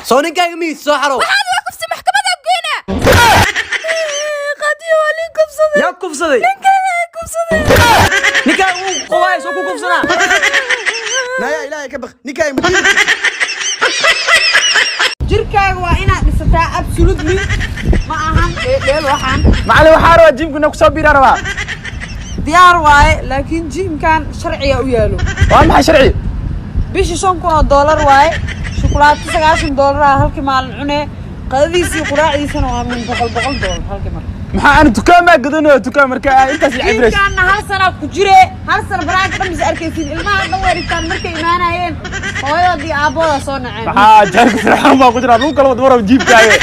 صونك يا ميس سو حرو waxaad waa kufsi maxkamadda geena qadiyo walin kufsaday يا كفصدي kufsaday نكا قواي سو كفصنا لا يا إلهي كبخ نكاي jirkaaga waa inaad dhisataa absolutely ma ahan dheel waxaan معلي وحارو جيم كنا كسو بيرا ربا diyaar waaye laakiin jimkan sharciga u yaalo وما شرعي bishii $5,000 waaye shukulaato $90 halkii maalin cune qadadiisii quraacdiisana waa min $100 halkii mar maxaa aan dukaan ma gadano dukaan marka intaas ciibreys jimkan hal sana ku jire hal sana baraanka dhamis arkaysiin ilmaha dhaweeritaan markay imaanayeen hooyadii aabooda soo naceen maxaa jaarka firxaan ma ku jira ruu kala wad wara jiibkaaga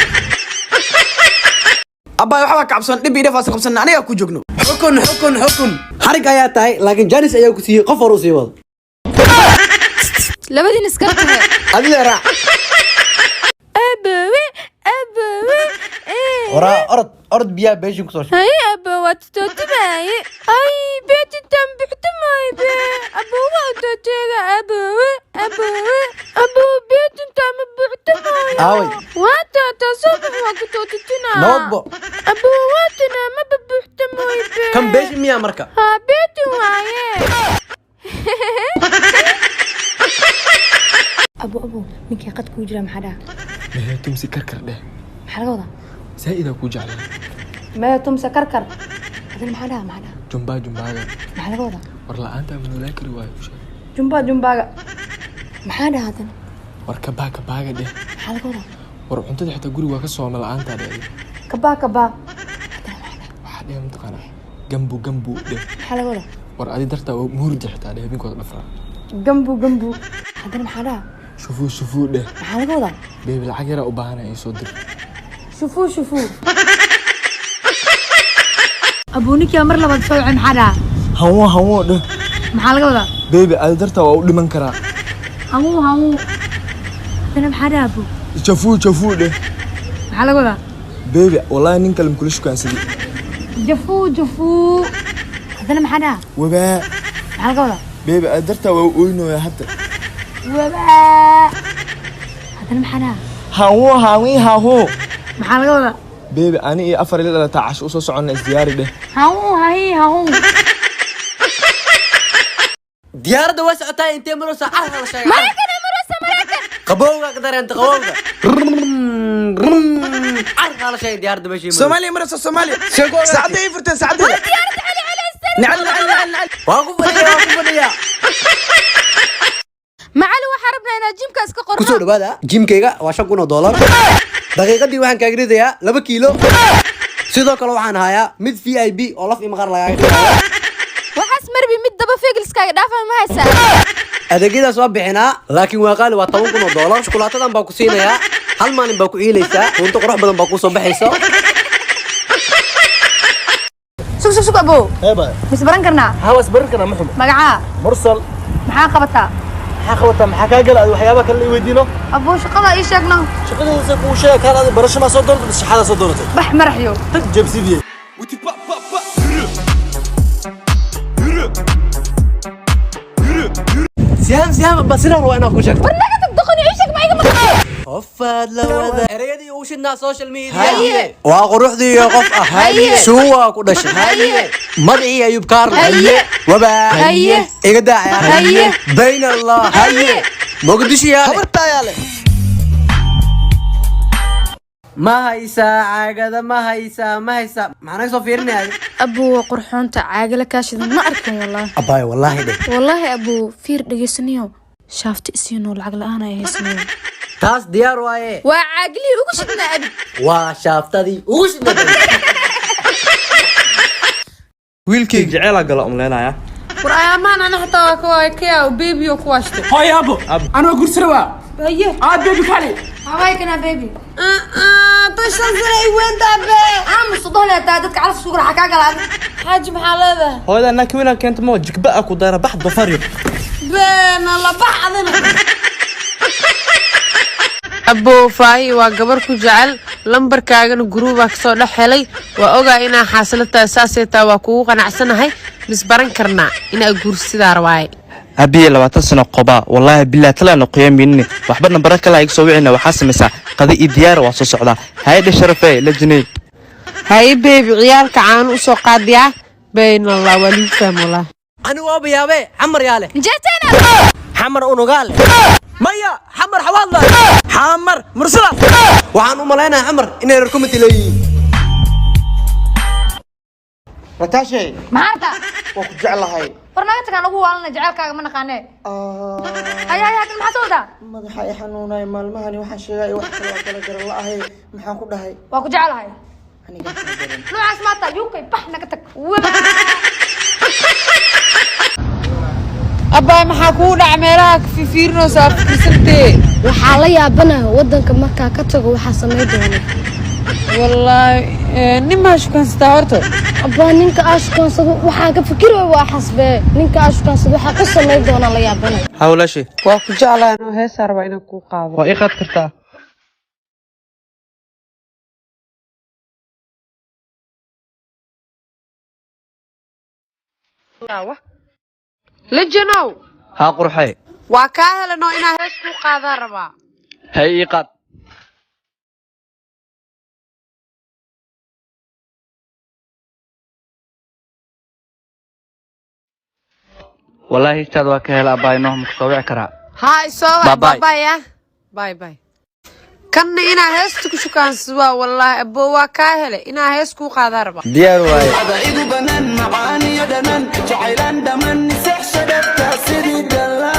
أبا يحوى كعبسون نبي نفاس خمسة أنا أكو جوجنو xukun xarig ayaa tahay laakiin Janis ayaa ku siiyay qof hore u sii wado labadiin iska tahay adiga raac abawe أرد بيا بيجي كسر hay abawa tutubay ay beeti tambixtamay be abawa tutega abawe abu beeti tambixtamay أوي wata tasabux wa kututina نوضبو abawa tana ma babixtamay be kan beeshi miyaa marka ha beeti waaye abu ninkii qad ku jira maxaa dhaha ما تمسك كركر ده maxaa laga wadaa زائد أكو جعل ما tumsa karkar adin maxaa dhaha جنبا جنبا maxaa laga wadaa ورلا أنت من ولاك رواية jumbaaga maxaa dhaha adin وركبا كباga ده maxaa laga wadaa ور أنت حتى قولي وكسر ملا أنت ده kabaa واحد يوم تقنا جنبو ده maxaa laga wadaa ور أدي درتا مورد حتى ده بينكو نفرا gambu adin maxaa dhaha شوفوا ده maxaa laga wadaa بيبي العجرة وبانا يصدر shufuu abuu ninkaa mar labaad soo wacay maxaa dhaha هو ده maxaa laga wadaa بيبي أدي درتا وأقول من كرا hamuu adina maxaa dhaha abuu شوفوا ده maxaa laga wadaa بيبي والله نكلم كلش كان سدي jafuu adina maxaa dhaha وبا maxaa laga wadaa بيبي أدي درتا وأقول يا حتى wabaa adina maxaa dhaha هو maxaa laga wadaa بيبي أنا إيه أفر اللي تعش وصوص عنا إزدياري ده hamuu diyaaradda waa socotaa intee maro saacad la sheegay maraykan qabowga ka dareen qabowga arka la sheegay diyaaradda meeshii سوماليا مرسى سوماليا ساعدي يفرتن ساعدي نعل waa ku fadhiya macali waxaa rabnaa inaad jimkaas ka qorno kusoo dhawaada jimkayga waa $5,000 daqiiqadii waxaan kaaga ridayaa 2 kiilo sidoo kale waxaan hayaa mid VIP oo laf imaqar laga dhigayo waxaas marbi mid daba feegilskaaga dhaafay ma haysaa adeegyadaas waa bixinaa laakiin waa qaali waa $10,000 shukulaatadan baa ku siinayaa hal maalin baa ku ciilaysaa runta qurux badan baa ku soo baxayso sug abuu هبا mis baran karnaa هاوس بركنا محمد magacaa مرسل maxaa qabataa حقوة محاكا قال وحيابا كان اللي يودينه abuu shaqada ii sheegno شقد يسك وشيء كان هذا برش ما صدرت بس شحالة صدرت bax maraxyo تجيب سي في سيام بصير هو انا كوشك barnaga tagdoqoni ii sheeg ma iga maqan قفاد لودا erayadii uu shidnaa social media Haye. waa quruxdii qof ah Haye. suuwa ku dhashay Haye. madii ayub kaar Haye. waba Haye. iga daacay Haye. bayn allah Haye. muqdisho yaa خبرتها يا له ma haysaa caagada ma haysaa maxaan soo fiirinaya abuu waa qurxoonta caagala kaashida ma arkin wallahi abay wallahi de wallahi abuu fiir dhageysaniyo shaafta isiinoo lacag la'aan ay haysanayo taas diyaar waaye waa caaglihii ugu shidnaa abid waa shaaftadii ugu shidnaa wiilkayga jecel gala umleynaya war ayaamaan ana xataa waa kuwa kayaa baby oo ku waashto هاي أبو أنا أقول سروا haye بيبي كالي hawaykana baby tashan sano ay weyn daabe aamus doole taa dadka calaf suuq raxa ka galaan xaaji maxaa leedahay hooyada anaa kamina keenta ma jigba ku dara bax dafariyo beena la baxdana abuu faahi waa gabar ku jecel lambarkaagana guruubaa kasoo dhex helay waa ogaa inaa xaasilatahay saasay taa waa kugu qanacsanahay mis baran karnaa inaa guursidaa rabaaye abiye 20 sano qoba wallahi billahi talaana qiyaamini waxba nambara kala iga soo wicina waxa samaysaa qadi ii diyaar waa soo socdaa hay'ad sharafay la jinay hay baby ciyaalka caan u soo qaadiya bayna allah wali famula ani waa biyaabe xamar yaale jeetana xamar unugaal maya xamar xawaadla xamar mursala waxaan u maleynayaa xamar inay reer committee leeyihiin rataashe maanta waa ku jeclahay warnaga tagaan ugu waalna jaceelkaaga ma naqaanee haya kan maxaa soo wadaa madaxa ay xanuunay maalmahani waxaan sheegay wax kala garan la'ahay maxaan ku dhahay waa ku jecelahay aniga noocaas maanta yuukay bax naga tag abba maxaa ku dhac meelaha fiirno saafkiisantee waxaa la yaabanahay wadanka markaa ka tago waxaa sameyn doona wallahi nima shukanstaa horta abba ninka ashkansado waxaa ka fikiraya waa xasbe ninka ashkansado waxaa ku sameyn doona la yaabanahay hawlashi waa ku jeclaan oo heesaar baa inaan ku qaado waa ii qaad kartaa lajanow ha qurxay waa kaa helanoo inaa hees ku qaadaa rabaa hay ii qaad والله استاذ وكيل اباي نوم مكسوع كرا هاي سوا باي يا باي باي كان انا هيس كو شكان سوا والله ابو وا كاهله انا هيس كو قادا ربا ديار واي هذا ايدو بنان معاني يدنان جعيلان دمن نسح شدت سيدي دلا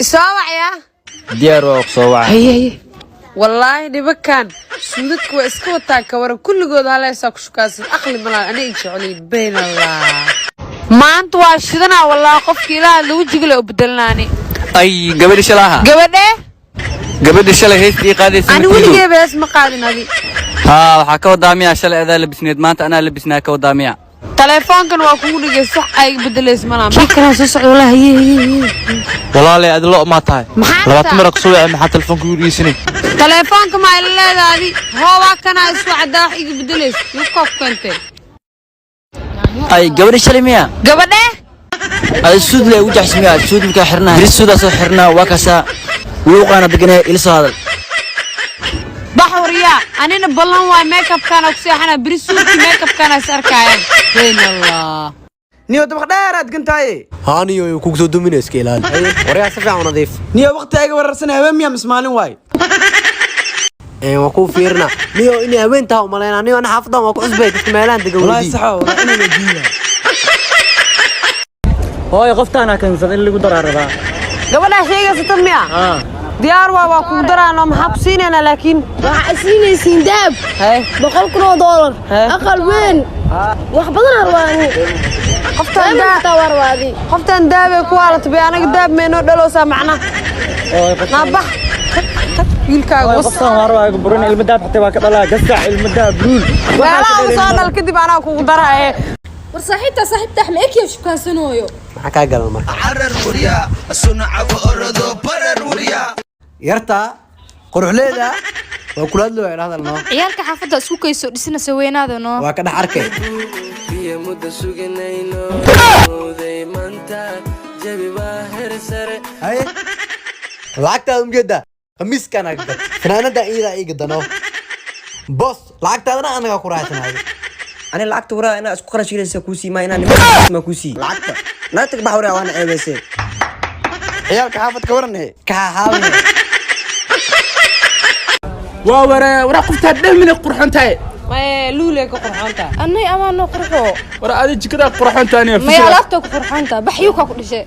سوا يا ديار وقسوع هي والله دبكان سودك واسكو وتا كور كلغود هليسا كو شكاس اخلي ملا انا جعلين بين الله ما انت واشدنا والله قفك الى لو جيغلو بدلناني اي gabadhi shalaha gabadhi shalay heestii qaadaysan ani waligeey bas ma qaadin adi ha waxa ka wadaamiya shalay adaa labisneed maanta ana labisnaa ka wadaamiya telefoonkan waa kugu dhigay sax ay bedeleys manaa ma kana soo socdo wallahi walaalahay ad loo ma tahay 20 maraq soo wacay maxaa telefoonka u dhiisanay telefoonka ma ila leedaadi hoowa kana isoo cadaa wax iga bedeleys yu qof kante ay gabadhi shalay miya gabadhe ay suud leh u jaxsmiya suud ka xirnaa bir suuda soo xirnaa waa kasa luuqana deganay ila soo hadal baxwriya anina ballan waa makeup kana ku seexana bir suud makeup kana sarkaayeen been allah niyo dabaq dheeraad gantaay haaniyo ku soo duminay iska ilaali wariyaa si fiican nadiif niyo waqtiga wararsan habeen miya mismaalin waay waa ku fiirna niyo in habeenta u maleynaa niyo ana xaafadan waa ku cusbay dadka meelaan degan wallahi saxo waa inay diina hooy qoftaana kansan in lagu daraarada gabadha sheegaysa tan miya diyaar waa ku daraano maxaa ku siinayna laakiin waxaa siinaysiin daab $100,000 aqal weyn wax badan arwaani qoftan daab ku waalata bay anaga daab meeno dhaloosa macna nabax wiilkaaga qoftaan warwaaga burin ilma daab xitay waa ka dhalaa gasac ilma daab ruul wala soo dhal kadib anaa kugu daraaye war saaxiibta axmed ekiyo shukaansanooyo maxaa ka galan marka arar wariya sunaca orado barar wariya yarta quruxleeda waa kulaad loo hadal noo ciyaalka xaafadda isku kayso dhisna saweenaada noo waa ka dhax arkay biyo muddo suganayno oday maanta jabi baa heer sare hay lacagtaada umgeeda khamiiskana gad fanaanada iyada iga dano boss lacagtaadana anaga ku raacsanahay ani lacagta waraa ina isku qarash gelaysa ku siima ina ma ku sii lacagta naagta baxwara waana eebeysay ciyaalka xaafadka waranay ka haawin waa wara qofta dhahmina qurxantahay ma luule ka qurxanta annay amaano qurxo wara aad jikada qurxantahay ma alaabta ku qurxanta baxyu ka ku dhishay